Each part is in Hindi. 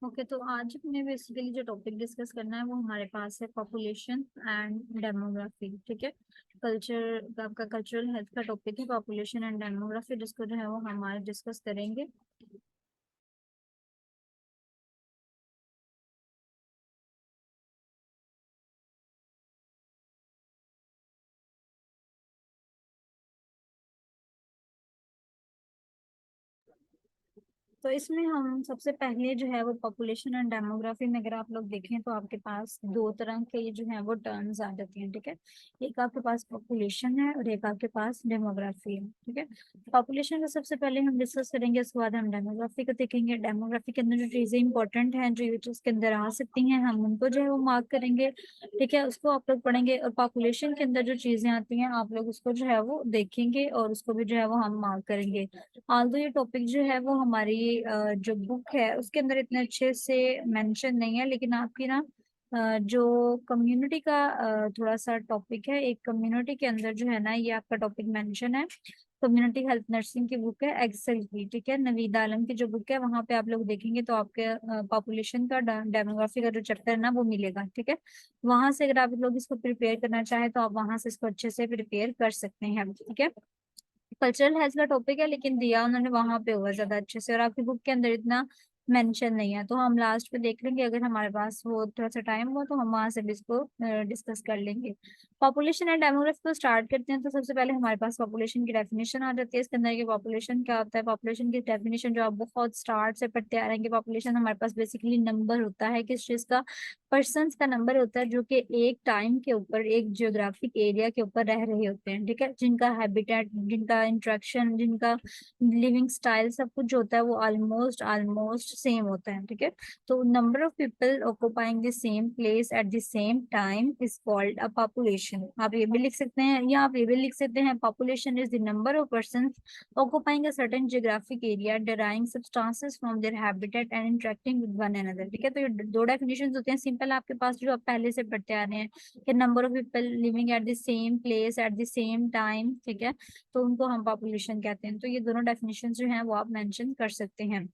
ओके, तो आज अपने बेसिकली जो टॉपिक डिस्कस करना है वो हमारे पास है पॉपुलेशन एंड डेमोग्राफी। ठीक है, कल्चर आपका कल्चरल हेल्थ का टॉपिक है पॉपुलेशन एंड डेमोग्राफी, जिसको जो है वो हमारे डिस्कस करेंगे। तो इसमें हम सबसे पहले जो है वो पॉपुलेशन एंड डेमोग्राफी में अगर आप लोग देखें तो आपके पास दो तरह के ये जो है वो टर्म्स आ जाती हैं। ठीक है, एक आपके पास पॉपुलेशन है और एक आपके पास डेमोग्राफी है। ठीक है, पॉपुलेशन का सबसे पहले हम डिस्कस करेंगे, उसके बाद हम डेमोग्राफी को देखेंगे। डेमोग्राफी के अंदर जो चीजें इंपॉर्टेंट हैं जो उसके अंदर आ सकती हैं हम उनको जो है वो मार्क करेंगे। ठीक है, उसको आप लोग पढ़ेंगे, और पॉपुलेशन के अंदर जो चीजें आती हैं आप लोग उसको जो है वो देखेंगे और उसको भी जो है वो हम मार्क करेंगे। आल्दो ये टॉपिक जो है वो हमारी जो बुक है उसके अंदर इतने अच्छे से मेंशन नहीं है, लेकिन आपकी ना जो कम्युनिटी का थोड़ा सा टॉपिक है, एक कम्युनिटी के अंदर जो है ना ये आपका टॉपिक मेंशन है। कम्युनिटी हेल्थ नर्सिंग की बुक है एक्सेल की। ठीक है, नवीद आलम की जो बुक है वहां पे आप लोग देखेंगे तो आपके पॉपुलेशन का डेमोग्राफी का जो चैप्टर है ना वो मिलेगा। ठीक है, वहां से अगर आप लोग इसको प्रिपेयर करना चाहें तो आप वहां से इसको अच्छे से प्रिपेयर कर सकते हैं। ठीक है, कल्चरल हेल्थ का टॉपिक है लेकिन दिया उन्होंने वहां पे हुआ ज्यादा अच्छे से, और आपकी बुक के अंदर इतना मेंशन नहीं है, तो हम लास्ट पे देख लेंगे अगर हमारे पास वो थोड़ा सा टाइम हो तो हम वहां से भी इसको डिस्कस कर लेंगे। पॉपुलेशन एंड डेमोग्राफी को स्टार्ट करते हैं तो सबसे पहले हमारे पास पॉपुलेशन की डेफिनेशन आ जाती है। इसके अंदर की पॉपुलेशन क्या होता है, पॉपुलेशन की डेफिनेशन जो आप बहुत स्टार्ट से पढ़ते आ रहे हैं कि पॉपुलेशन हमारे पास बेसिकली नंबर होता है, किस चीज का, पर्सन्स का नंबर होता है जो कि एक टाइम के ऊपर एक जियोग्राफिक एरिया के ऊपर रह रहे होते हैं। ठीक है, जिनका हैबिटेट, जिनका इंटरेक्शन, जिनका लिविंग स्टाइल सब कुछ जो होता है वो ऑलमोस्ट ऑलमोस्ट सेम होता है। ठीक है, तो number of people occupying the same place at the same time is called a population. आप ये भी लिख सकते हैं या आप ये भी लिख सकते हैं, population is the number of person occupying a certain geographic area drawing substances from their habitat and interacting with one another. ठीक है, तो ये दो डेफिनेशन होते हैं सिंपल आपके पास जो आप पहले से पढ़ते आ रहे हैं कि number of people living at the same place at the same time. ठीक है, तो उनको हम पॉपुलेशन कहते हैं। तो ये दोनों डेफिनेशन जो हैं वो आप मेंशन कर सकते हैं।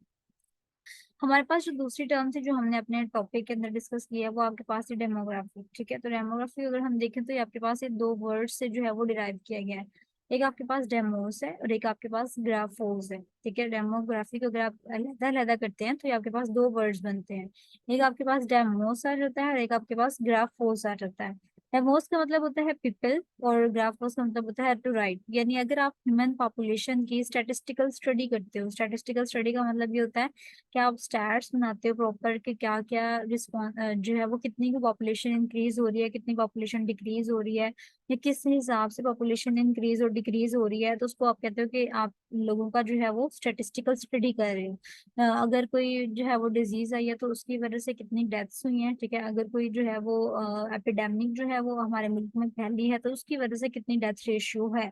हमारे पास जो दूसरी टर्म थी जो हमने अपने टॉपिक के अंदर डिस्कस किया वो आपके पास है डेमोग्राफी। ठीक है, तो डेमोग्राफी अगर हम देखें तो ये आपके पास ये दो वर्ड से जो है वो डिराइव किया गया है। एक आपके पास डेमोस है और एक आपके पास ग्राफोस है। ठीक है, डेमोग्राफी को अगर आप अलग-अलग करते हैं तो ये आपके पास दो वर्ड्स बनते हैं। एक आपके पास डेमोस आ जाता है और एक आपके पास ग्राफोस आ जाता है। डेमोस का मतलब होता है पीपल और ग्राफोस का मतलब होता है टू राइट। यानी अगर आप ह्यूमन पॉपुलेशन की स्टैटिस्टिकल स्टडी करते हो, स्टैटिस्टिकल स्टडी का मतलब ये होता है कि आप स्टैट्स बनाते हो प्रॉपर कि क्या क्या रिस्पॉन्स जो है वो कितनी की पॉपुलेशन इंक्रीज हो रही है, कितनी पॉपुलेशन डिक्रीज हो रही है, या किस हिसाब से पॉपुलेशन इंक्रीज और डिक्रीज हो रही है, तो उसको आप कहते हो कि आप लोगों का जो है वो स्टैटिस्टिकल स्टडी कर रहे हो। अगर कोई जो है वो डिजीज आई है तो उसकी वजह से कितनी डेथ्स हुई हैं। ठीक है, अगर कोई जो है वो एपिडेमिक जो है वो हमारे मुल्क में फैली है तो उसकी वजह से कितनी डेथ रेशियो है,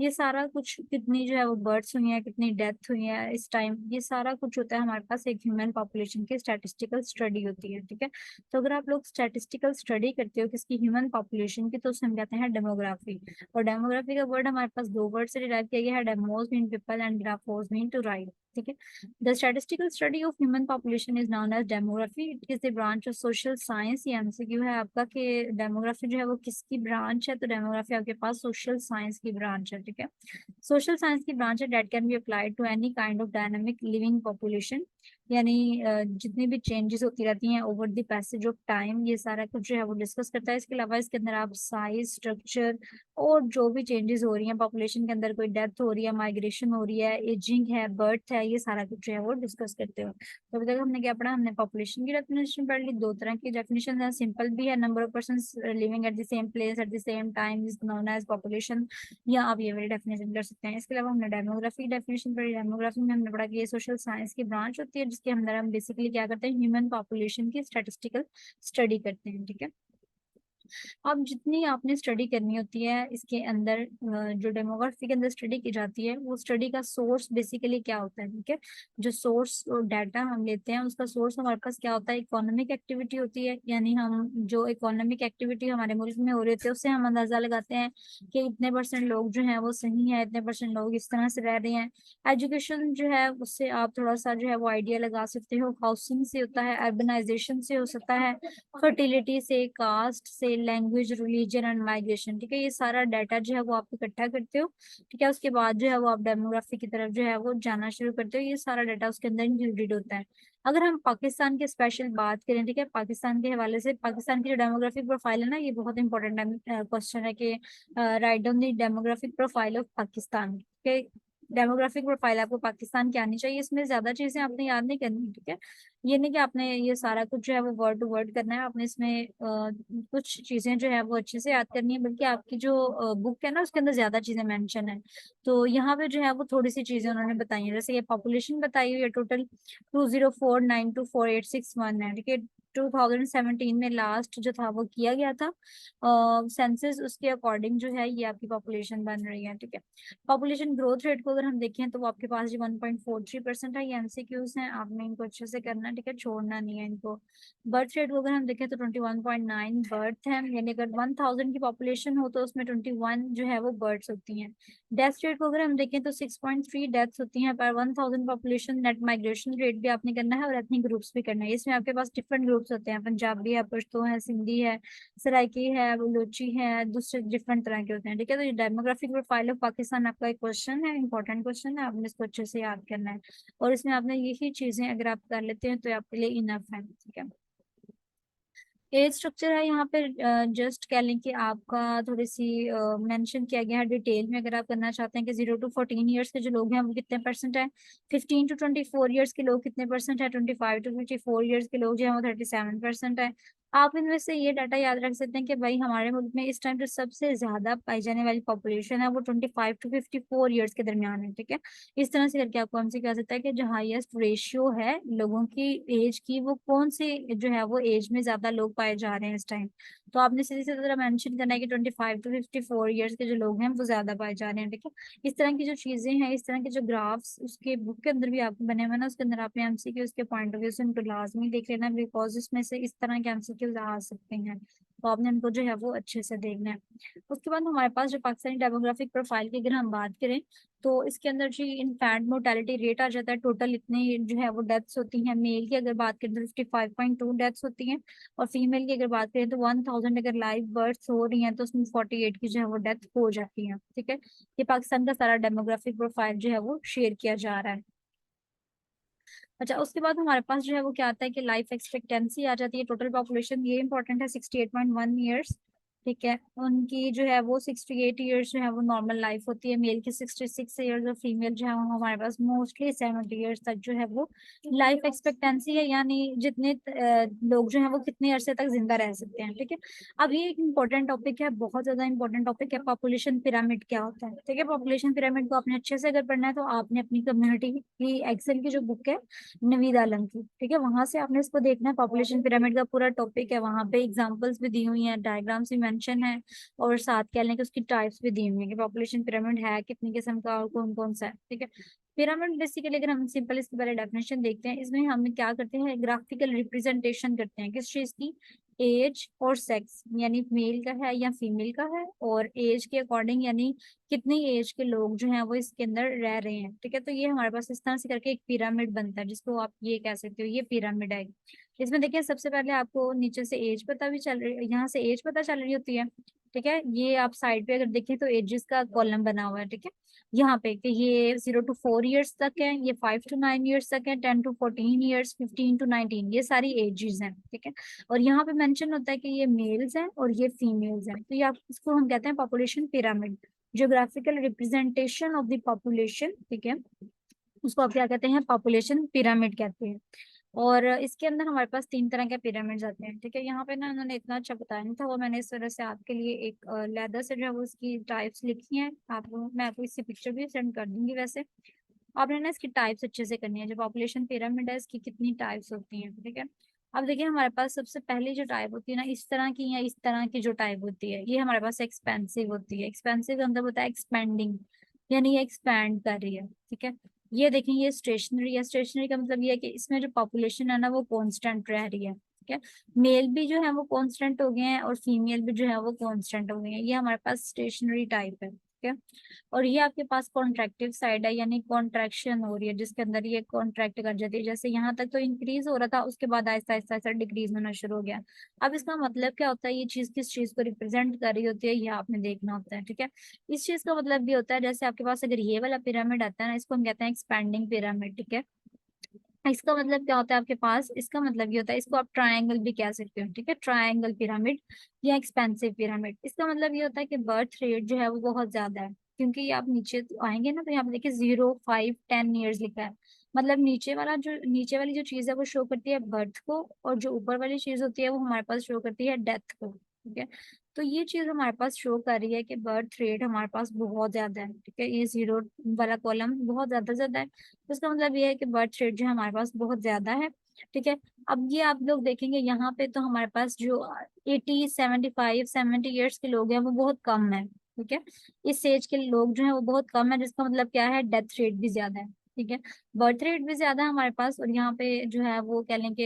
ये सारा कुछ, कितनी जो है वो बर्थ्स हुई हैं, कितनी डेथ हुई है इस टाइम, ये सारा कुछ होता है हमारे पास एक ह्यूमन पॉपुलेशन की स्टैटिस्टिकल स्टडी होती है। ठीक है, तो अगर आप लोग स्टैटिस्टिकल स्टडी करते हो किसकी, ह्यूमन पॉपुलेशन की, तो उसे हम कहते हैं डेमोग्राफी। और डेमोग्राफी का वर्ड हमारे पास दो वर्ड से डिराइव किया गया है, demos mean people and graphos mean to write. ठीक है, the statistical study of human population is known as demography, it is the branch of social science. ये एमसीक्यू है आपका कि डेमोग्राफी जो है वो किसकी ब्रांच है, तो डेमोग्राफी आपके पास सोशल साइंस की ब्रांच है। ठीक है, सोशल साइंस की ब्रांच है that can be applied to any kind of dynamic living population. यानी जितनी भी चेंजेस होती रहती हैं over the passage of time, ये सारा कुछ जो है वो डिस्कस करता है। इसके अलावा इसके अंदर आप साइज, स्ट्रक्चर और जो भी चेंजेस हो रही हैं पॉपुलेशन के अंदर, कोई डेथ हो रही है, माइग्रेशन हो रही है, एजिंग है, बर्थ है, ये सारा कुछ जो है वो डिस्कस करते हो। तो अभी तक हमने क्या पढ़ा, हमने पॉपुलेशन की डेफिनेशन पढ़ ली। दो तरह की डेफिनेशन है, सिंपल भी है, number of person living at the same place at the same time is known as population, या आप ये वाली डेफिनेशन कर सकते हैं। इसके अलावा हमने डेमोग्राफी डेफिनेशन पढ़ी। डेमोग्राफी में हमने पढ़ा कि ये सोशल साइंस की ब्रांच होती है जिसके अंदर हम बेसिकली क्या करते हैं, ह्यूमन पॉपुलेशन की स्टैटिस्टिकल स्टडी करते हैं। ठीक है, अब जितनी आपने स्टडी करनी होती है इसके अंदर जो डेमोग्राफी के अंदर स्टडी की जाती है वो स्टडी का सोर्स बेसिकली क्या होता है, ठीक है। जो सोर्स डाटा हम लेते हैं उसका सोर्स हमारे पास क्या होता है, इकोनॉमिक एक्टिविटी होती है, यानी हम जो इकोनॉमिक एक्टिविटी हमारे मुल्क में हो रही होती है उससे हम अंदाजा लगाते हैं कि इतने परसेंट लोग जो हैं वो सही है, इतने परसेंट लोग इस तरह से रह रहे हैं। एजुकेशन जो है उससे आप थोड़ा सा जो है वो आइडिया लगा सकते हो, हाउसिंग से होता है, अर्बनाइजेशन से हो सकता है, फर्टिलिटी से, कास्ट से, लैंग्वेज, रिलीजन एंड माइग्रेशन, ठीक है। ये सारा डाटा जो है वो आप इकट्ठा करते हो, ठीक है। उसके बाद जो है वो आप डेमोग्राफी की तरफ जो है वो जाना शुरू करते हो, ये सारा डाटा उसके अंदर इंक्लूडेड होता है। अगर हम पाकिस्तान की स्पेशल बात करें, ठीक है, पाकिस्तान के हवाले से, पाकिस्तान की जो डेमोग्राफिक प्रोफाइल है ना, ये बहुत इंपॉर्टेंट क्वेश्चन है कि write down the demographic profile of Pakistan के। डेमोग्राफिक प्रोफाइल आपको पाकिस्तान की आनी चाहिए, इसमें ज्यादा चीजें आपने याद नहीं करनी, ठीक है। ये नहीं कि आपने ये सारा कुछ जो है वो वर्ड टू वर्ड करना है, आपने इसमें कुछ चीजें जो है वो अच्छे से याद करनी है, बल्कि आपकी जो बुक है ना उसके अंदर ज्यादा चीजें मेंशन है। तो यहाँ पे जो है वो थोड़ी सी चीजें उन्होंने बताई है, जैसे ये पॉपुलेशन बताई हुई है टोटल 204924861 है, ठीक है। 2017 में लास्ट जो था वो किया गया था सेंसस, उसके अकॉर्डिंग जो है ये आपकी पॉपुलेशन बन रही है, ठीक है। पॉपुलेशन ग्रोथ रेट को अगर हम देखें तो वो आपके पास जो 1.43% है, ये एमसीक्यूज हैं, आपने इनको अच्छे से करना है, ठीक है, छोड़ना नहीं है इनको। बर्थ रेट को अगर हम देखें तो 21.9 बर्थ है, यानी अगर 1000 की पॉपुलेशन हो तो उसमें 21 जो है वो बर्थ्स होती हैं। डेथ रेट को अगर हम देखें तो 6.3 डेथ्स होती हैं पर 1000 पॉपुलेशन। नेट माइग्रेशन रेट भी आपने करना है और एथनिक ग्रुप्स भी करना है, इसमें आपके पास डिफरेंट ग्रुप्स होते हैं, पंजाबी है, पश्तो है, सिंधी है, सराइकी है, बलूची है, दूसरे डिफरेंट तरह के होते हैं, ठीक है। तो ये डेमोग्राफिक प्रोफाइल ऑफ पाकिस्तान आपका एक क्वेश्चन है, इंपॉर्टेंट क्वेश्चन है, आपने इसको अच्छे से याद करना है। और इसमें आपने यही चीजें अगर आप कर लेते हैं तो आपके लिए इनफ है, ठीक है। एज स्ट्रक्चर है यहाँ पे, जस्ट कह लें कि आपका थोड़ी सी मेंशन किया गया है डिटेल में, अगर आप करना चाहते हैं कि 0 to 14 ईयर्स के जो लोग हैं वो कितने परसेंट है, 15 to 24 ईयर्स के लोग कितने परसेंट है, 25 to 54 ईयर्स के लोग जो है वो 37% है। आप इनमें से ये डाटा याद रख सकते हैं कि भाई हमारे मुल्क में इस टाइम जो सबसे ज्यादा पाई जाने वाली पॉपुलेशन है वो 25 to 54 ईयर्स के दरमियान है, ठीक है। इस तरह से करके आपको हमसे कह सकता है कि जो हाईएस्ट रेशियो है लोगों की एज की, वो कौन से जो है वो एज में ज्यादा लोग पाए जा रहे हैं इस टाइम। तो आपने सीधी सी तरह मेंशन करना है कि 25 to 54 ईयर्स के जो लोग हैं वो ज्यादा पाए जा रहे हैं, ठीक है। इस तरह की जो चीजें हैं, इस तरह के जो ग्राफ्स उसके बुक के अंदर भी आपको बने हुए हैं ना, उसके अंदर आपने एमसीक्यू उसके पॉइंट ऑफ व्यू से उनको लाजमी देख लेना, बिकॉज इसमें से इस तरह के एमसीक्यूज आ सकते हैं, तो आपने उनको जो है वो अच्छे से देखना है। उसके बाद हमारे पास जो पाकिस्तानी डेमोग्राफिक प्रोफाइल की अगर हम बात करें तो इसके अंदर जी इनफैंट मोर्टेलिटी रेट आ जाता है, टोटल इतनी जो है वो डेथ्स होती हैं। मेल की अगर बात करें तो 55.2 डेथ्स होती हैं, और फीमेल की अगर बात करें तो 1000 अगर लाइव बर्थ हो रही हैं तो उसमें 48 की जो है वो डेथ हो जाती है, ठीक है। ये पाकिस्तान का सारा डेमोग्राफिक प्रोफाइल जो है वो शेयर किया जा रहा है। अच्छा, उसके बाद हमारे पास जो है वो क्या आता है कि लाइफ एक्सपेक्टेंसी आ जाती है, टोटल पॉपुलेशन ये इंपॉर्टेंट है, 68.1 ईयर्स, ठीक है। उनकी जो है वो 68 ईयर्स जो है वो नॉर्मल लाइफ होती है, मेल की 66 ईयर्स और फीमेल जो है वो हमारे पास मोस्टली 70 ईयर्स तक जो है वो लाइफ एक्सपेक्टेंसी है, यानी जितने लोग जो है वो कितने अरसे तक जिंदा रह सकते हैं, ठीक है। अब ये एक इम्पोर्टेंट टॉपिक है, बहुत ज्यादा इंपॉर्टेंट टॉपिक है, पॉपुलेशन पिरामिड क्या होता है, ठीक है। पॉपुलेशन पिरामिड को आपने अच्छे से अगर पढ़ना है तो आपने अपनी कम्युनिटी की एक्सेल की जो बुक है नवीद आलम की, ठीक है, वहां से आपने इसको देखना है। पॉपुलेशन पिरामिड का पूरा टॉपिक है, वहां पे एग्जांपल्स भी दी हुई हैं, डायग्राम्स भी मेंशन है, और साथ कह लें कि उसकी टाइप्स भी दी हुई है कि पॉपुलेशन पिरामिड है कितनी किस्म का और कौन कौन सा है, ठीक है। पिरामिड बेसिकली अगर हम सिंपल इसकी पहले डेफिनेशन देखते हैं, इसमें हम क्या करते हैं, ग्राफिकल रिप्रेजेंटेशन करते हैं किस चीज की, एज और सेक्स, यानी मेल का है या फीमेल का है, और एज के अकॉर्डिंग यानी कितनी एज के लोग जो हैं वो इसके अंदर रह रहे हैं, ठीक है। तो ये हमारे पास इस तरह से करके एक पिरामिड बनता है, जिसको आप ये कह सकते हो ये पिरामिड है। इसमें देखिए सबसे पहले आपको नीचे से एज पता भी चल रही है, यहाँ से एज पता चल रही होती है, ठीक है। ये आप साइड पे अगर देखें तो एजेस का कॉलम बना हुआ है, ठीक है। यहाँ पे कि ये 0 to 4 ईयर्स तक है, ये 5 to 9 ईयर्स तक है, 10 to 14 ईयर्स, 15 to 19, ये सारी एजेस हैं, ठीक है। और यहाँ पे मेंशन होता है कि ये मेल्स हैं और ये फीमेल्स हैं, तो ये आप इसको हम कहते हैं population pyramid, geographical representation of the population, ठीक है। उसको आप क्या कहते हैं, पॉपुलेशन पिरामिड कहते हैं। और इसके अंदर हमारे पास 3 तरह के पिरामिड्स आते हैं, ठीक है। यहाँ पे ना उन्होंने इतना अच्छा बताया नहीं था, वो मैंने इस तरह से आपके लिए एक लेदर से जो है वो इसकी टाइप्स लिखी हैं, आपको मैं आपको इसकी पिक्चर भी सेंड कर दूंगी। वैसे आपने ना इसकी टाइप्स अच्छे से करनी है, जो पॉपुलेशन पिरामिड है इसकी कितनी टाइप्स होती हैं, ठीक है। अब देखिए हमारे पास सबसे पहली जो टाइप होती है ना, इस तरह की या इस तरह की जो टाइप होती है, ये हमारे पास एक्सपेंसिव होती है। एक्सपेंसिव का मतलब होता है एक्सपेंडिंग, यानी ये एक्सपैंड कर रही है, ठीक है। ये देखें, ये स्टेशनरी है। स्टेशनरी का मतलब ये है कि इसमें जो पॉपुलेशन है ना वो कांस्टेंट रह रही है, ठीक है। मेल भी जो है वो कांस्टेंट हो गए हैं और फीमेल भी जो है वो कांस्टेंट हो गए हैं। ये हमारे पास स्टेशनरी टाइप है, ठीक है। और ये आपके पास कॉन्ट्रैक्टिव साइड है, यानी कॉन्ट्रैक्शन हो रही है, जिसके अंदर ये कॉन्ट्रैक्ट कर जाती है। जैसे यहाँ तक तो इंक्रीज हो रहा था, उसके बाद आहिस्ता आहिस्ता आहिस्ता डिक्रीज होना शुरू हो गया। अब इसका मतलब क्या होता है, ये चीज किस चीज को रिप्रेजेंट कर रही होती है, ये आपने देखना होता है, ठीक है। इस चीज का मतलब भी होता है, जैसे आपके पास अगर ये वाला पिरामिड आता है ना, इसको हम कहते हैं एक्सपैंडिंग पिरामिड, ठीक है। इसका मतलब क्या होता है आपके पास, इसका मतलब ये होता है, इसको आप ट्रायंगल भी कह सकते हो, ठीक है, ट्रायंगल पिरामिड या एक्सपेंसिव पिरामिड। इसका मतलब ये होता है कि बर्थ रेट जो है वो बहुत ज्यादा है, क्योंकि ये आप नीचे आएंगे ना तो यहाँ पे देखिए 0, 5, 10 ईयर्स लिखा है। मतलब नीचे वाली जो चीज है वो शो करती है बर्थ को, और जो ऊपर वाली चीज होती है वो हमारे पास शो करती है डेथ को, ठीक है। तो ये चीज हमारे पास शो कर रही है कि बर्थ रेट हमारे पास बहुत ज्यादा है, ठीक है। ये जीरो वाला कॉलम बहुत ज्यादा ज्यादा है, तो इसका मतलब ये है कि बर्थ रेट जो है हमारे पास बहुत ज्यादा है, ठीक है। अब ये आप लोग देखेंगे यहाँ पे तो हमारे पास जो 80, 75, 70 ईयर्स के लोग हैं वो बहुत कम है, ठीक है। इस एज के लोग जो है वो बहुत कम है, जिसका मतलब क्या है, डेथ रेट भी ज्यादा है, ठीक है। बर्थ रेट भी ज्यादा है हमारे पास, और यहाँ पे जो है वो कह लें कि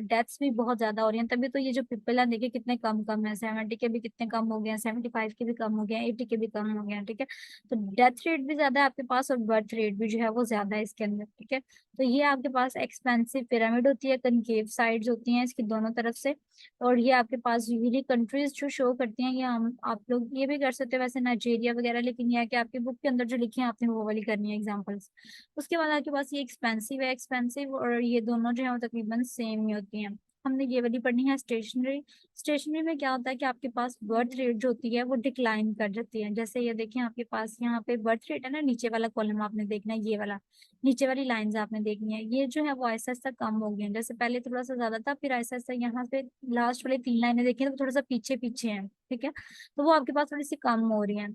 डेथ्स भी बहुत ज्यादा हो रही हैं। तभी तो ये जो पीपल है देखिए कितने कम कम है, 70 के भी कितने कम हो गए हैं, 75 के भी कम हो गए हैं, 80 के भी कम हो गए हैं, ठीक है। तो डेथ रेट भी ज्यादा है आपके पास, और बर्थ रेट भी जो है वो ज्यादा है इसके अंदर, ठीक है। तो ये आपके पास एक्सपेंसिव पिरामिड होती है, कनकेव साइड्स होती हैं इसकी दोनों तरफ से। और ये आपके पास यूजली कंट्रीज जो शो करती हैं, ये हम आप लोग ये भी कर सकते हैं वैसे नाइजीरिया वगैरह, लेकिन ये है कि आपकी बुक के अंदर जो लिखी है आपने वो वाली करनी है एग्जाम्पल्स। उसके बाद आपके पास ये एक्सपेंसिव है। एक्सपेंसिव और ये दोनों जो है वो तकरीबन सेम ही होती हैं। हमने ये वाली पढ़नी है स्टेशनरी। स्टेशनरी में क्या होता है कि आपके पास बर्थ रेट जो होती है वो डिक्लाइन कर जाती है। जैसे ये देखें आपके पास यहाँ पे बर्थ रेट है ना, नीचे वाला कॉलम आपने देखना है, ये वाला नीचे वाली लाइंस आपने देखनी है, ये जो है वो ऐसा ऐसा कम हो गया है। जैसे पहले थोड़ा सा ज्यादा था, फिर ऐसा ऐसा यहाँ पे लास्ट वाली 3 लाइनें देखिए तो थोड़ा सा पीछे पीछे है, ठीक है। तो वो आपके पास थोड़ी सी कम हो रही है।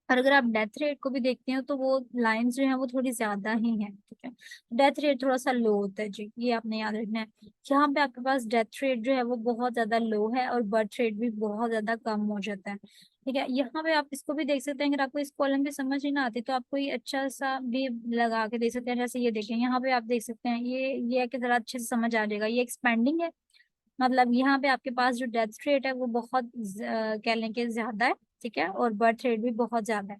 और अगर आप डेथ रेट को भी देखते हो तो वो लाइंस जो है वो थोड़ी ज्यादा ही है, ठीक है। डेथ रेट थोड़ा सा लो होता है जी, ये आपने याद रखना है। यहाँ पे आपके पास डेथ रेट जो है वो बहुत ज्यादा लो है, और बर्थ रेट भी बहुत ज्यादा कम हो जाता है, ठीक है। यहाँ पे आप इसको भी देख सकते हैं, अगर आपको इस कॉलम की समझ ही ना आती तो आप कोई अच्छा सा भी लगा के देख सकते हैं। जैसे ये देखें, यहाँ पे आप देख सकते हैं, ये है कि जरा अच्छे से समझ आ जाएगा, ये एक्सपेंडिंग है। मतलब यहाँ पे आपके पास जो डेथ रेट है वो बहुत कह लें कि ज्यादा है, ठीक है, और बर्थ रेट भी बहुत ज्यादा है।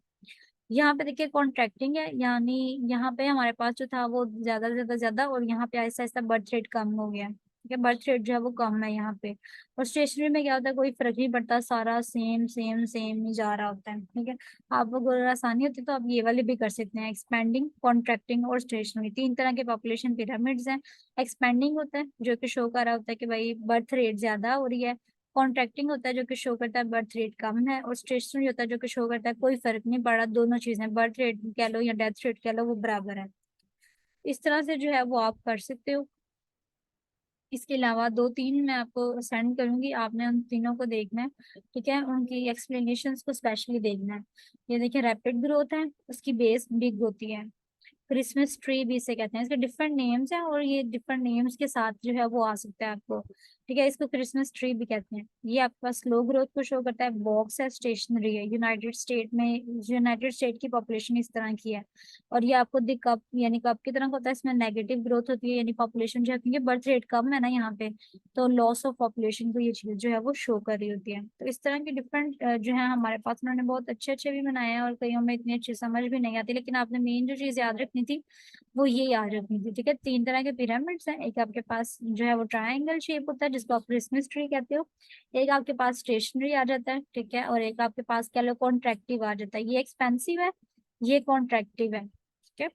यहाँ पे देखिए कॉन्ट्रैक्टिंग है, यानी यहाँ पे हमारे पास जो था वो ज्यादा ज्यादा ज्यादा, और यहाँ पे ऐसा ऐसा बर्थ रेट कम हो गया, ठीक है। बर्थ रेट जो है वो कम है यहाँ पे। और स्टेशनरी में क्या होता है, कोई फर्क नहीं पड़ता, सारा सेम सेम सेम ही जा रहा होता है, ठीक है। आपको अगर आसानी होती तो आप ये वाले भी कर सकते हैं, एक्सपेंडिंग, कॉन्ट्रैक्टिंग और स्टेशनरी। 3 तरह के पॉपुलेशन पिरामिड्स हैं। एक्सपेंडिंग होता है जो कि शो कर रहा होता है कि भाई बर्थ रेट ज्यादा हो रही है। कॉन्ट्रैक्टिंग होता है जो कि शो करता है बर्थ रेट कम है। और स्टेशनरी होता है जो कि शो करता है कोई फर्क नहीं पड़ा, दोनों चीजें बर्थ रेट कह लो या डेथ रेट कह लो वो बराबर है। इस तरह से जो है वो आप कर सकते हो। इसके अलावा 2 3 मैं आपको सेंड करूंगी, आपने उन तीनों को देखना है, ठीक है। उनकी एक्सप्लेनेशंस को स्पेशली देखना है। ये देखिए रैपिड ग्रोथ है, उसकी बेस बिग होती है। क्रिसमस ट्री भी इसे कहते हैं, इसके डिफरेंट नेम्स हैं, और ये डिफरेंट नेम्स के साथ जो है वो आ सकता है आपको, ठीक है। इसको क्रिसमस ट्री भी कहते हैं। ये आपके पास स्लो ग्रोथ को शो करता है। बॉक्स है, स्टेशनरी है। यूनाइटेड स्टेट की पॉपुलेशन इस तरह की है। और ये आपको दी कप यानी कप की तरह होता है, इसमें नेगेटिव ग्रोथ होती है, यानी पॉपुलेशन जो है, क्योंकि बर्थ रेट कम है ना यहाँ पे, तो लॉस ऑफ पॉपुलेशन को ये चीज जो है वो शो कर रही होती है। तो इस तरह के डिफरेंट जो है हमारे पास, उन्होंने बहुत अच्छे अच्छे भी बनाए हैं, और कईयों में इतनी अच्छी समझ भी नहीं आती, लेकिन आपने मेन जो चीज याद रखनी थी वो ये याद रखनी थी, ठीक है। 3 तरह के पिरामिड्स हैं। एक आपके पास जो है वो ट्रायंगल शेप होता है, जिसको आप क्रिसमस ट्री कहते हो। एक आपके पास स्टेशनरी आ जाता है, ठीक है। और एक आपके पास कह लो कॉन्ट्रैक्टिव आ जाता है। ये एक्सपेंसिव है, ये कॉन्ट्रैक्टिव है, ठीक है।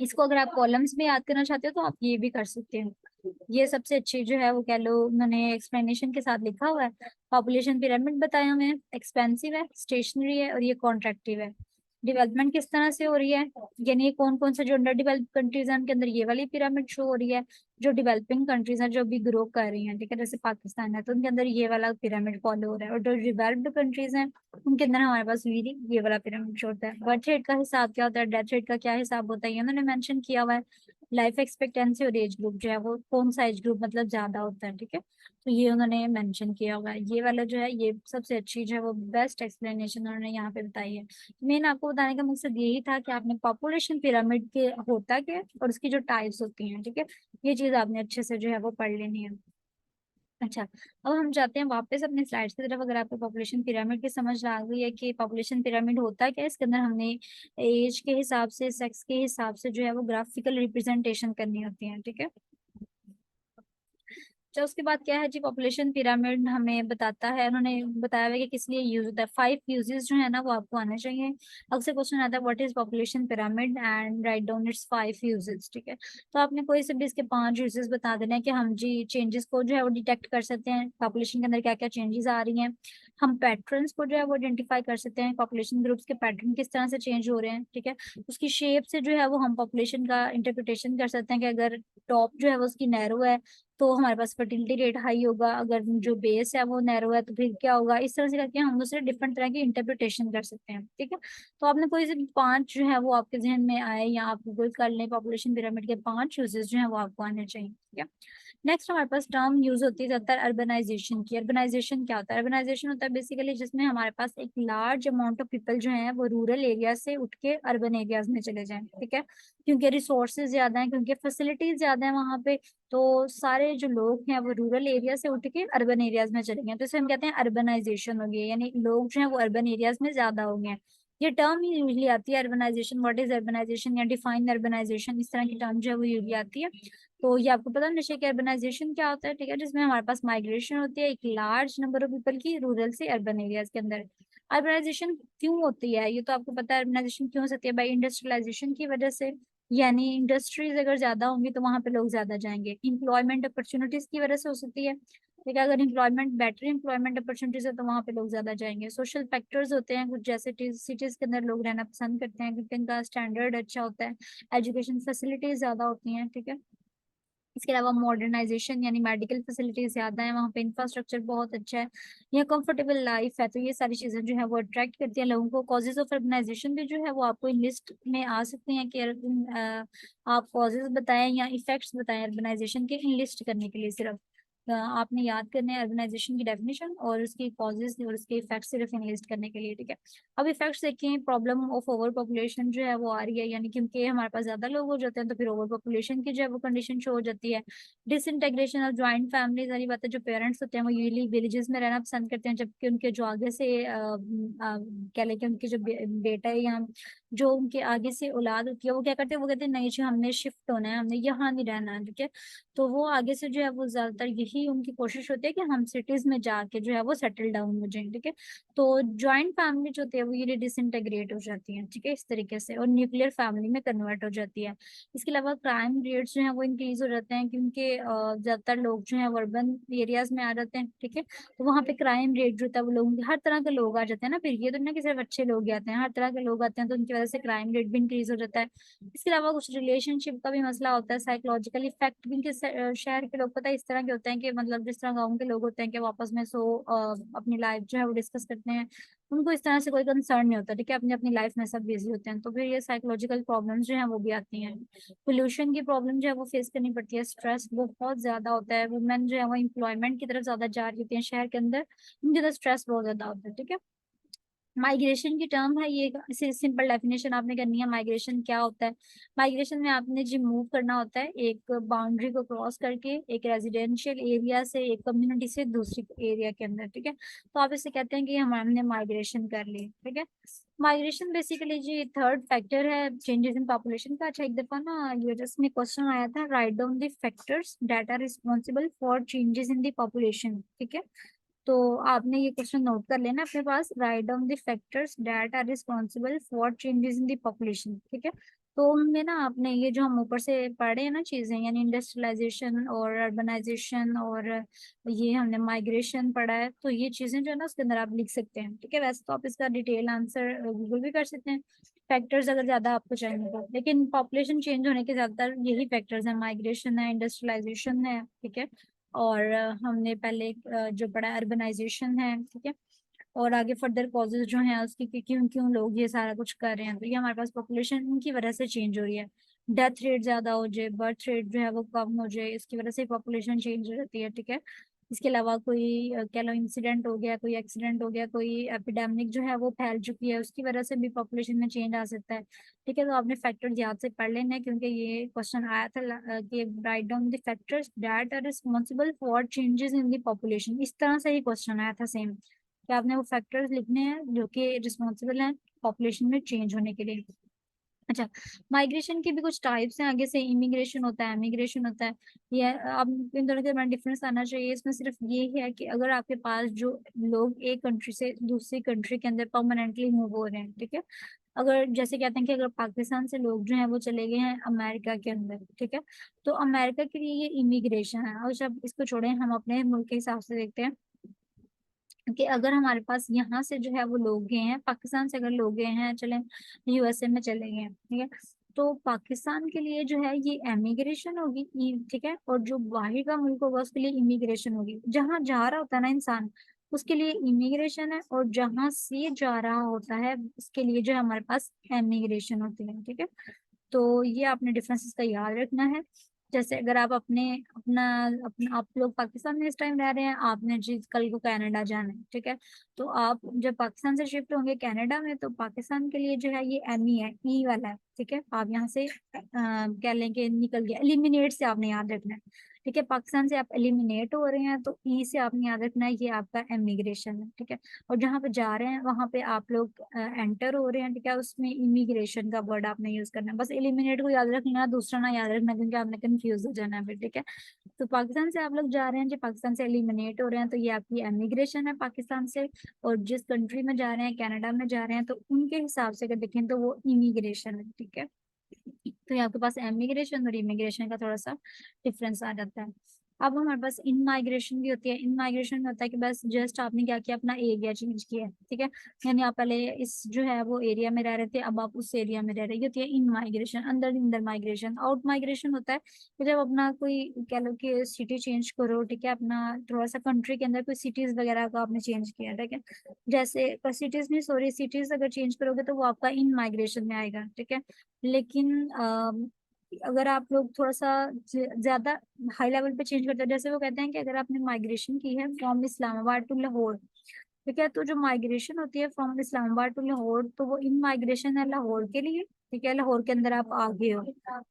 इसको अगर आप कॉलम्स में याद करना चाहते हो तो आप ये भी कर सकते हो। ये सबसे अच्छी जो है वो कह लो उन्होंने एक्सप्लेनेशन के साथ लिखा हुआ है। पॉपुलेशन पिरामिड बताया हमें, एक्सपेंसिव है, स्टेशनरी है, और ये कॉन्ट्रैक्टिव है। डेवलपमेंट किस तरह से हो रही है, यानी कौन कौन सा जो अंडर डेवलप कंट्रीज है उनके अंदर ये वाली पिरामिड शो हो रही है। जो डेवलपिंग कंट्रीज हैं जो भी ग्रो कर रही हैं, ठीक है, जैसे पाकिस्तान है तो उनके अंदर ये वाला पिरामिड फॉलो हो रहा है। और जो डेवलप्ड कंट्रीज हैं उनके अंदर हमारे पास ये वाला पिरामिड शो होता है। बर्थ रेट का हिसाब क्या होता है, डेथ रेट का क्या हिसाब होता है, ये उन्होंने मेंशन किया हुआ है। लाइफ एक्सपेक्टेंसी और एज ग्रुप जो है वो कौन सा एज ग्रुप मतलब ज्यादा होता है, ठीक है। तो ये उन्होंने मेंशन किया होगा, ये वाला जो है ये सबसे अच्छी जो है वो बेस्ट एक्सप्लेनेशन उन्होंने यहाँ पे बताई है। मेन आपको बताने का मकसद यही था कि आपने पॉपुलेशन पिरामिड के होता क्या है और उसकी जो टाइप्स होती हैं, ठीक है, ये चीज आपने अच्छे से जो है वो पढ़ लेनी है। अच्छा, अब हम जाते हैं वापस अपने स्लाइड्स की तरफ। अगर आपको पॉपुलेशन पिरामिड की समझ आ गई है कि पॉपुलेशन पिरामिड होता क्या है, इसके अंदर हमने एज के हिसाब से, सेक्स के हिसाब से जो है वो ग्राफिकल रिप्रेजेंटेशन करनी होती है, ठीक है। अच्छा, उसके बाद क्या है जी, पॉपुलेशन पिरामिड हमें बताता है, उन्होंने बताया हुआ है कि किस लिए यूज होता है। 5 यूजेस जो है ना वो आपको आने चाहिए। अक्सर क्वेश्चन आता है what is population pyramid and write down it's 5 uses, ठीक है। तो आपने कोई से भी इसके 5 यूजेस बता देना है कि हम जी चेंजेस को जो है वो डिटेक्ट कर सकते हैं, पॉपुलेशन के अंदर क्या क्या चेंजेस आ रही हैं। हम पैटर्न्स को जो है वो आइडेंटिफाई कर सकते हैं, पॉपुलेशन ग्रुप्स के पैटर्न किस तरह से चेंज हो रहे हैं, ठीक है। उसकी शेप से जो है वो हम पॉपुलेशन का इंटरप्रिटेशन कर सकते हैं कि अगर टॉप जो है वो उसकी नैरो है तो हमारे पास फर्टिलिटी रेट हाई होगा, अगर जो बेस है वो नैरो है तो फिर क्या होगा। इस तरह से करके हम दूसरे डिफरेंट तरह की इंटरप्रिटेशन कर सकते हैं, ठीक है। तो आपने कोई से भी 5 जो है वो आपके जहन में आए या आप गूगल कर लें, पॉपुलेशन पिरामिड के 5 यूजेस जो है वो आपको आने चाहिए, ठीक है। नेक्स्ट हमारे पास टर्म यूज होती है ज्यादातर अर्बनाइजेशन की। अर्बनाइजेशन क्या होता है? अर्बनाइजेशन होता है बेसिकली जिसमें हमारे पास एक लार्ज अमाउंट ऑफ पीपल जो है वो रूरल एरिया से उठ के अर्बन एरियाज में चले जाएं, ठीक है। क्योंकि रिसोर्सेज ज्यादा हैं, क्योंकि फैसिलिटीज ज्यादा है वहाँ पे, तो सारे जो लोग हैं वो रूरल एरिया से उठ के अर्बन एरियाज में चले गए, तो इसे हम कहते हैं अर्बनाइजेशन हो गई, यानी लोग जो है वो अर्बन एरियाज में ज्यादा हो गए। ये टर्म ही यूजली आती है अर्बनाइजेशन, व्हाट इज अर्बनाइजेशन या डिफाइन अर्बनाइजेशन, इस तरह की टर्म जो है वो यूजली आती है। तो ये आपको पता होना चाहिए कि अर्बनाइजेशन क्या होता है, ठीक है, जिसमें हमारे पास माइग्रेशन होती है एक लार्ज नंबर ऑफ पीपल की रूरल से अर्बन एरियाज के अंदर। अर्बनाइजेशन क्यों होती है ये तो आपको पता है, अर्बनाइजेशन क्यों हो सकती है, बाई इंडस्ट्रियलाइजेशन की वजह से, यानी इंडस्ट्रीज अगर ज्यादा होंगी तो वहां पे लोग ज्यादा जाएंगे। एम्प्लॉयमेंट अपॉर्चुनिटीज की वजह से हो सकती है, ठीक है, अगर एम्प्लॉयमेंट बेटर एम्प्लॉयमेंट अपॉर्चुनिटीज है तो वहां पे लोग ज्यादा जाएंगे। सोशल फैक्टर्स होते हैं कुछ, जैसे सिटीज के अंदर लोग रहना पसंद करते हैं क्योंकि उनका स्टैंडर्ड अच्छा होता है, एजुकेशन फैसिलिटीज ज्यादा होती हैं, ठीक है। इसके अलावा मॉडर्नाइजेशन यानी मेडिकल फैसिलिटीज ज्यादा है वहाँ पे, इंफ्रास्ट्रक्चर बहुत अच्छा है, यहाँ कंफर्टेबल लाइफ है, तो ये सारी चीजें जो है वो अट्रैक्ट करती हैं लोगों को। कॉजेज ऑफ अर्बनाइजेशन भी जो है वो आपको इन लिस्ट में आ सकती हैं कि आप कॉजेज बताएं या इफेक्ट्स बताएं अर्बनाइजेशन के, इन लिस्ट करने के लिए सिर्फ आपने याद करने हैं अर्बनाइजेशन की डेफिनेशन और उसकी कॉजेज और उसके इफेक्ट्स सिर्फ इनलिस्ट करने के लिए, ठीक है। अब इफेक्ट्स देखें, प्रॉब्लम ऑफ ओवर पॉपुलेशन जो है वो आ रही है, यानी क्योंकि हमारे पास ज्यादा लोग हो जाते हैं तो फिर ओवर पॉपुलेशन की जो है वो कंडीशन शो हो जाती है। डिसइंटेग्रेशन ऑफ ज्वाइंट फैमिली, सारी बातें, जो पेरेंट्स होते हैं वो यूजली विलेजेस में रहना पसंद करते हैं, जबकि उनके जो आगे से क्या लेके उनके जो बेटा है या जो उनके आगे से औलाद होती है वो क्या करते हैं, वो कहते हैं नहीं जी हमने शिफ्ट होना है, हमने यहाँ नहीं रहना है, ठीक है। तो वो आगे से जो है वो ज्यादातर यही उनकी कोशिश होती है कि हम सिटीज में जाके जो है वो सेटल डाउन हो जाएं, ठीक है। तो ज्वाइंट फैमिली जो होती है वो ये डिसइंटेग्रेट हो जाती है, ठीक है, इस तरीके से, और न्यूक्लियर फैमिली में कन्वर्ट हो जाती है। इसके अलावा क्राइम रेट्स जो है वो इंक्रीज हो जाते हैं क्योंकि ज्यादातर लोग जो है अर्बन एरियाज में आ जाते हैं, ठीक है। तो वहाँ पे क्राइम रेट जो होता है वो लोग, हर तरह के लोग आ जाते हैं ना, फिर ये तो ना कि सिर्फ अच्छे लोग ही आते हैं, हर तरह के लोग आते हैं, तो उनकी वजह से क्राइम रेट भी इंक्रीज हो जाता है। इसके अलावा कुछ रिलेशनशिप का भी मसला होता है, साइकोलॉजिकल इफेक्ट भी इनके शहर के लोग पता है इस तरह के होते हैं कि मतलब जिस तरह गाँव के लोग होते हैं कि वो आपस में अपनी लाइफ जो है वो डिस्कस करते हैं, उनको इस तरह से कोई कंसर्न नहीं होता, ठीक है, अपनी अपनी लाइफ में सब बिजी होते हैं, तो फिर ये साइकोलॉजिकल प्रॉब्लम्स जो है वो भी आती हैं। पोल्यूशन की प्रॉब्लम जो है वो फेस करनी पड़ती है, स्ट्रेस बहुत ज्यादा होता है, वुमेन जो है वो एम्प्लॉयमेंट की तरफ ज्यादा जा रही होती है शहर के अंदर, उनके अंदर स्ट्रेस बहुत ज्यादा होता है, ठीक है। माइग्रेशन की टर्म है ये, इसे सिंपल डेफिनेशन आपने करनी है, माइग्रेशन क्या होता है। माइग्रेशन में आपने जी मूव करना होता है एक बाउंड्री को क्रॉस करके, एक रेजिडेंशियल एरिया से, एक कम्युनिटी से दूसरी एरिया के अंदर, ठीक है। तो आप इसे कहते हैं कि हमने माइग्रेशन कर ली, ठीक है। माइग्रेशन बेसिकली जी थर्ड फैक्टर है चेंजेस इन पॉपुलेशन का। अच्छा, एक दफा ना ये जस्ट में क्वेश्चन आया था, write down the factors that are responsible for changes in the population, ठीक है। तो आपने ये क्वेश्चन नोट कर लेना अपने पास, write down the factors that are responsible for changes in the population, ठीक है। तो उनमें ना आपने ये जो हम ऊपर से पढ़े हैं ना चीजें, यानी इंडस्ट्रियलाइजेशन और अर्बनाइजेशन और ये हमने माइग्रेशन पढ़ा है, तो ये चीजें जो है ना उसके अंदर आप लिख सकते हैं, ठीक है। वैसे तो आप इसका डिटेल आंसर गूगल भी कर सकते हैं, फैक्टर्स अगर ज्यादा आपको चाहिए तो, लेकिन पॉपुलेशन चेंज होने के ज्यादातर यही फैक्टर्स हैं, माइग्रेशन है, इंडस्ट्रियलाइजेशन है, ठीक है। और हमने पहले जो पढ़ा अर्बनाइजेशन है, ठीक है। और आगे फर्दर कॉजेज जो हैं उसकी कि क्यों क्यों लोग ये सारा कुछ कर रहे हैं, तो ये हमारे पास पॉपुलेशन उनकी वजह से चेंज हो रही है। डेथ रेट ज्यादा हो जाए, बर्थ रेट जो है वो कम हो जाए, इसकी वजह से पॉपुलेशन चेंज हो जाती है, ठीक है। इसके अलावा कोई कह लो इंसिडेंट हो गया, कोई एक्सीडेंट हो गया, कोई एपिडेमिक जो है वो फैल चुकी है, उसकी वजह से भी पॉपुलेशन में चेंज आ सकता है, ठीक है। तो आपने फैक्टर्स याद से पढ़ लेने हैं, क्योंकि ये क्वेश्चन आया था कि write down the factors that are responsible for changes in the population, इस तरह से ही क्वेश्चन आया था सेम, कि आपने वो फैक्टर्स लिखने हैं जो कि रिस्पॉन्सिबल हैं पॉपुलेशन में चेंज होने के लिए। अच्छा, माइग्रेशन की भी कुछ टाइप्स हैं, आगे से इमिग्रेशन होता है, इमिग्रेशन होता है। ये अब इन दोनों के बीच डिफरेंस आना चाहिए, इसमें सिर्फ ये है कि अगर आपके पास जो लोग एक कंट्री से दूसरी कंट्री के अंदर परमानेंटली मूव हो रहे हैं, ठीक है। अगर जैसे कहते हैं कि अगर पाकिस्तान से लोग जो हैं वो चले गए हैं अमेरिका के अंदर, ठीक है, तो अमेरिका के लिए ये इमिग्रेशन है। और जब इसको छोड़ें, हम अपने मुल्क के हिसाब से देखते हैं कि अगर हमारे पास यहाँ से जो है वो लोग गए हैं, पाकिस्तान से अगर लोग गए हैं, चले यूएसए में चले गए हैं, ठीक है, तो पाकिस्तान के लिए जो है ये एमिग्रेशन होगी, ठीक है। और जो बाहर का मुल्क होगा उसके लिए इमिग्रेशन होगी। जहाँ जा रहा होता है ना इंसान, उसके लिए इमिग्रेशन है, और जहाँ से जा रहा होता है उसके लिए जो है हमारे पास एमिग्रेशन होती है, ठीक है। तो ये आपने डिफरेंसेस का याद रखना है। जैसे अगर आप अपना आप लोग पाकिस्तान में इस टाइम रह रहे हैं, आपने जी कल को कनाडा जाना है, ठीक है, तो आप जब पाकिस्तान से शिफ्ट होंगे कनाडा में, तो पाकिस्तान के लिए जो है ये एम ई है, ई वाला है, ठीक है। आप यहाँ से क्या लेंगे, निकल गया, एलिमिनेट से आपने याद रखना है, ठीक है। पाकिस्तान से आप एलिमिनेट हो रहे हैं तो ई से आपने याद रखना है, ये आपका एमिग्रेशन है, ठीक है। और जहाँ पे जा रहे हैं वहां पे आप लोग एंटर हो रहे हैं, ठीक है, उसमें इमिग्रेशन का वर्ड आपने यूज करना है। बस एलिमिनेट को याद रखना, दूसरा ना याद रखना, क्योंकि आपने कंफ्यूज हो जाना है फिर, ठीक है। तो पाकिस्तान से आप लोग जा रहे हैं, जो पाकिस्तान से एलिमिनेट हो रहे हैं, तो ये आपकी एमिग्रेशन है पाकिस्तान से। और जिस कंट्री में जा रहे हैं, कनाडा में जा रहे हैं, तो उनके हिसाब से अगर देखें तो वो इमिग्रेशन है, ठीक है। तो यहाँ आपके पास एमिग्रेशन और इमिग्रेशन का थोड़ा सा डिफरेंस आ जाता है। अब हमारे पास इन माइग्रेशन भी होती है। इन माइग्रेशन में होता है कि बस जस्ट आपने क्या किया, अपना एरिया चेंज किया है, ठीक है। यानी आप पहले इस जो है वो एरिया में रह रहे थे, अब आप उस एरिया में रह रहे, ये होती है इन माइग्रेशन। अंदर अंदर माइग्रेशन। आउट माइग्रेशन होता है कि जब अपना कोई कह लो कि सिटी चेंज करो, ठीक है, अपना थोड़ा सा कंट्री के अंदर कोई सिटीज वगैरह का आपने चेंज किया, ठीक है। जैसे सिटीज नहीं, सॉरी, सिटीज अगर चेंज करोगे तो वो आपका इन माइग्रेशन में आएगा, ठीक है। लेकिन अगर आप लोग थोड़ा सा ज्यादा हाई लेवल पे चेंज करते हैं, जैसे वो कहते हैं कि अगर आपने माइग्रेशन की है फ्रॉम इस्लामाबाद टू लाहौर, ठीक है, तो जो माइग्रेशन होती है फ्रॉम इस्लामाबाद टू लाहौर, तो वो इन माइग्रेशन है लाहौर के लिए, ठीक है, लाहौर के अंदर आप आ गए हो।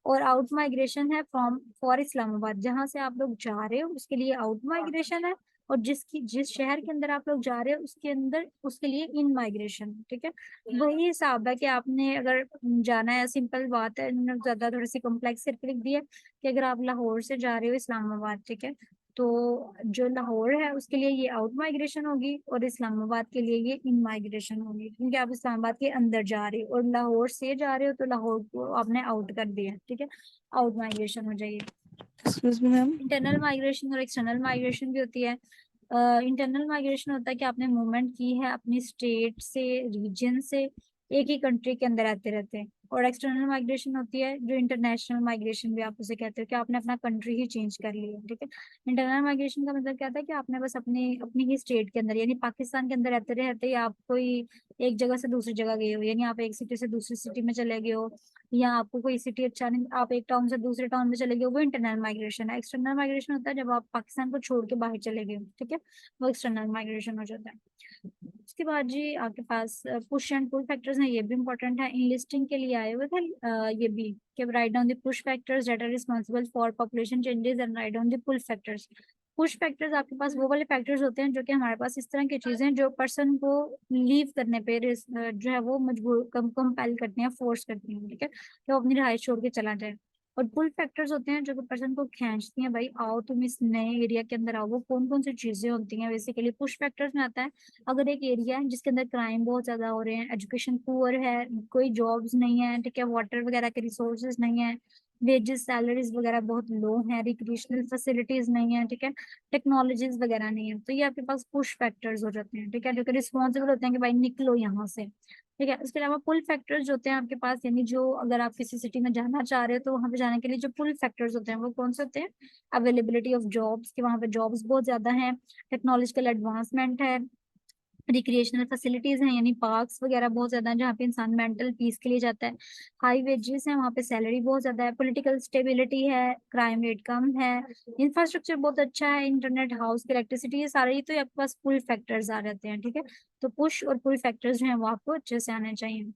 और आउट माइग्रेशन है फ्रॉम फॉर इस्लामाबाद, जहां से आप लोग जा रहे हो उसके लिए आउट माइग्रेशन है। और जिस शहर के अंदर आप लोग जा रहे हो उसके अंदर उसके लिए इन माइग्रेशन, ठीक है। वही हिसाब है कि आपने अगर जाना है, सिंपल बात है, इन्होंने ज्यादा थोड़ी सी कॉम्प्लेक्स करके लिख दिया कि अगर आप लाहौर से जा रहे हो इस्लामाबाद, ठीक है, तो जो लाहौर है उसके लिए ये आउट माइग्रेशन होगी, और इस्लामाबाद के लिए ये इन माइग्रेशन होगी, क्योंकि आप इस्लामाबाद के अंदर जा रहे हो, और लाहौर से जा रहे हो तो लाहौर को आपने आउट कर दिया, ठीक है, आउट माइग्रेशन हो जाएगी। Excuse me ma'am. Internal migration और एक्सटर्नल माइग्रेशन भी होती है। इंटरनल माइग्रेशन होता है कि आपने मूवमेंट की है अपनी स्टेट से, रीजन से, एक ही कंट्री के अंदर आते रहते हैं। और एक्सटर्नल माइग्रेशन होती है जो इंटरनेशनल माइग्रेशन भी आप उसे कहते हो, कि आपने अपना कंट्री ही चेंज कर लिया, ठीक है। इंटरनल माइग्रेशन का मतलब क्या होता है कि आपने बस अपने अपनी ही स्टेट के अंदर, यानी पाकिस्तान के अंदर रहते रहते ही आप कोई एक जगह से दूसरी जगह गए हो, यानी आप एक सिटी से दूसरी सिटी में चले गए हो, या आपको कोई सिटी अच्छा नहीं, आप एक टाउन से दूसरे टाउन में चले गए, वो इंटरनल माइग्रेशन है। एक्सटर्नल माइग्रेशन होता है जब आप पाकिस्तान को छोड़ के बाहर चले गए, ठीक है, वो एक्सटर्नल माइग्रेशन हो जाता है। उसके बाद जी आपके पास पुश एंड पुल फैक्टर्स हैं, ये भी इंपॉर्टेंट है, इन लिस्टिंग के लिए आए हुए थे ये भी, कि write down the push factors that are responsible for population changes and write down the pull factors. Push factors आपके पास वो वाले फैक्टर्स होते हैं जो कि हमारे पास इस तरह की चीजें हैं जो पर्सन को लीव करने पे जो है वो मजबूर कंपेल करते हैं, फोर्स करती हैं, ठीक है, कि वो अपनी रिहाइश छोड़ के चला जाए। और पुल फैक्टर्स होते हैं जो कि पर्सन को खींचती हैं, भाई आओ तुम इस नए एरिया के अंदर आओ। वो कौन कौन सी चीजें होती हैं, बेसिकली पुश फैक्टर्स में आता है अगर एक एरिया है जिसके अंदर क्राइम बहुत ज्यादा हो रहे हैं, एजुकेशन पुअर है, कोई जॉब्स नहीं है, ठीक है, वाटर वगैरह के रिसोर्सेज नहीं है, वेजेस सैलरीज वगैरह बहुत लो है, रिक्रिएशनल फैसिलिटीज नहीं है, ठीक है, टेक्नोलॉजीज वगैरह नहीं है, तो ये आपके पास पुश फैक्टर्स हो जाते हैं, ठीक है, जो कि रिस्पॉन्सिबल होते हैं कि भाई निकलो यहाँ से, ठीक है। उसके अलावा पुल फैक्टर्स जो होते हैं आपके पास, यानी जो अगर आप किसी सिटी में जाना चाह रहे हो तो वहां पे जाने के लिए जो पुल फैक्टर्स होते हैं वो कौन से होते हैं, अवेलेबिलिटी ऑफ जॉब्स, कि वहां पे जॉब्स बहुत ज्यादा हैं, टेक्नोलॉजिकल एडवांसमेंट है, रिक्रिएशनल फैसिलिटीज हैं, यानी पार्क्स वगैरह बहुत ज्यादा हैं जहाँ पे इंसान मेंटल पीस के लिए जाता है। हाई वेजेस हैं, वहाँ पे सैलरी बहुत ज्यादा है। पॉलिटिकल स्टेबिलिटी है, क्राइम रेट कम है, इंफ्रास्ट्रक्चर बहुत अच्छा है, इंटरनेट, हाउस की इलेक्ट्रिसिटी, ये सारे ही तो आपके पास पुल फैक्टर्स आ जाते हैं, ठीक है। तो पुश और पुल फैक्टर्स जो है वो आपको अच्छे से आने चाहिए।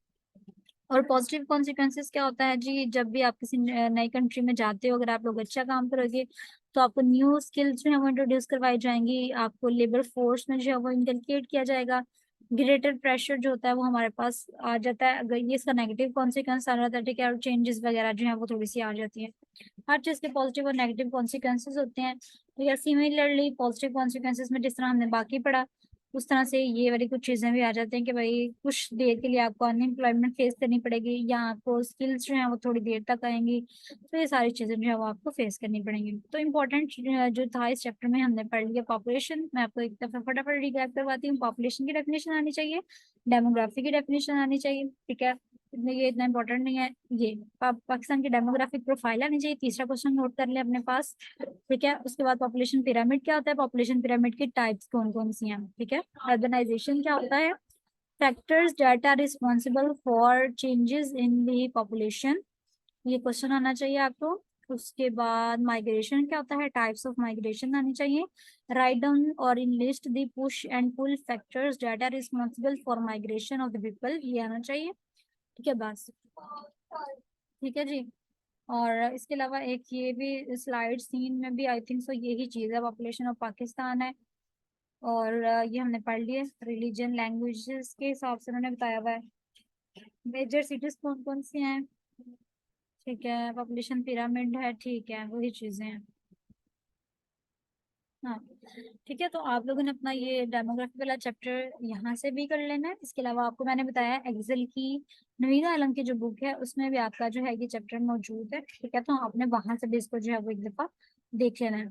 और पॉजिटिव कॉन्सिक्वेंसेस क्या होता है जी, जब भी आप किसी नई कंट्री में जाते हो, अगर आप लोग अच्छा काम करोगे तो आपको न्यू स्किल्स जो है वो इंट्रोड्यूस करवाई जाएंगी, आपको लेबर फोर्स में जो है वो इनकलकेट किया जाएगा, ग्रेटर प्रेशर जो होता है वो हमारे पास आ जाता है अगर ये इसका नेगेटिव कॉन्सिक्वेंस आ जाता है, ठीक है। और चेंजेस वगैरह जो है वो थोड़ी सी आ जाती है। हर चीज के पॉजिटिव और नेगेटिव कॉन्सिक्वेंसेस होते हैं। तो या सिमिलरली पॉजिटिव कॉन्सिक्वेंसेस में जिस तरह हमने बाकी पढ़ा, उस तरह से ये वाली कुछ चीजें भी आ जाती हैं कि भाई कुछ देर के लिए आपको अनएम्प्लॉयमेंट फेस करनी पड़ेगी, या आपको स्किल्स जो है वो थोड़ी देर तक आएंगी। तो ये सारी चीजें जो है वो आपको फेस करनी पड़ेंगी। तो इम्पोर्टेंट जो था इस चैप्टर में हमने पढ़ लिया पॉपुलेशन। मैं आपको एक दफा फटाफट रिकैप करवाती हूँ। पॉपुलेशन की डेफिनेशन आनी चाहिए, डेमोग्राफी की डेफिनेशन आनी चाहिए, ठीक है। ये इतना इंपॉर्टेंट नहीं है। ये पाकिस्तान की डेमोग्राफिक प्रोफाइल आनी चाहिए, तीसरा क्वेश्चन नोट कर ले अपने पास, ठीक है। उसके बाद पॉपुलेशन पिरामिड क्या होता है, पॉपुलेशन पिरामिड की टाइप्स कौन कौन सी हैं, ठीक है। अर्बनाइजेशन क्या होता है, factors that are responsible for changes in the population, ये क्वेश्चन आना चाहिए आपको। उसके बाद माइग्रेशन क्या होता है, टाइप्स ऑफ माइग्रेशन आनी चाहिए। राइट डाउन और enlist the push and pull factors that are responsible for migration of the people, ये आना चाहिए, ठीक है। बस, ठीक है जी। और इसके अलावा एक ये भी स्लाइड सीन में भी आई थिंक सो यही चीज़ है, पॉपुलेशन ऑफ पाकिस्तान है। और ये हमने पढ़ लिए, रिलीजन लैंग्वेजेस के हिसाब से उन्होंने बताया हुआ है। मेजर सिटीज कौन कौन सी हैं, ठीक है। पॉपुलेशन पिरामिड है, ठीक है, वही चीजें हैं। हाँ, ठीक है। तो आप लोगों ने अपना ये डेमोग्राफी वाला चैप्टर यहाँ से भी कर लेना है। इसके अलावा आपको मैंने बताया एक्सेल की नवीदा आलम की जो बुक है उसमें भी आपका जो है ये चैप्टर मौजूद है, ठीक है। तो आपने वहां से भी इसको जो है वो एक दफा देख लेना है।